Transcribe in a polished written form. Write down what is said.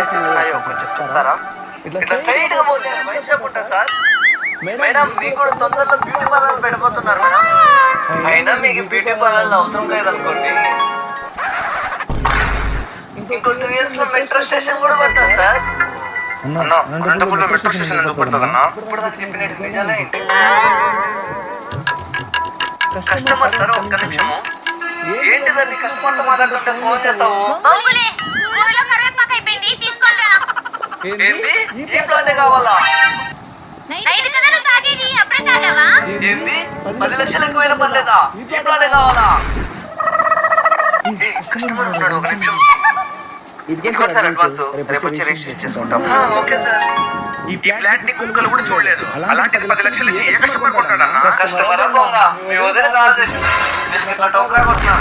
Prices ఉన్నాయో కొంచెం చెప్తారా? ఇట్లా స్ట్రైట్ గా పోతే వైన్ షాప్ ఉంటుంది సార్. మేడం మీకు కూడా తొందరలో బ్యూటీ పార్లర్ పెట్టబోతున్నారు మేడం. అయినా మీకు బ్యూటీ పార్లర్ అవసరం లేదనుకోండి, ఇంకో 2 years లో మెట్రో స్టేషన్ కూడా పడుతుంది సార్. అన్న అనంతపురంలో మెట్రో స్టేషన్ ఎందుకు పడుతుంది అన్న? ఇప్పుడు దాకా చెప్పినట్టు నిజాలే ఏంటి? కస్టమర్ సార్, ఒక్క నిమిషము. ఏంటిదండి కస్టమర్ తో మాట్లాడుతుంటే ఫోన్ చేస్తావు? ఏంది ఈ ప్లాంటే కావాలా? ఏంది 10 లక్షలు ఎక్కువైనా పర్లేదా? ఈ ప్లాంటే కావాలా? కస్టమర్ ఉన్నాడు, ఒక నిమిషం. ఇదిగోండి సార్ అడ్వాన్స్, రేపు వచ్చి రిజిస్ట్రేషన్ చేసుకుంటాం. Okay sir. ఈ ఫ్లాట్ ని కుక్కలు కూడా చూడలేదు, అలాంటిది 10 లక్షలు ఇచ్చి ఏ కస్టమర్ కొంటాడన్నా? కస్టమర్ మీ వదిన కాల్ చేసింది, ఇట్లా టోకరా కొట్టినా.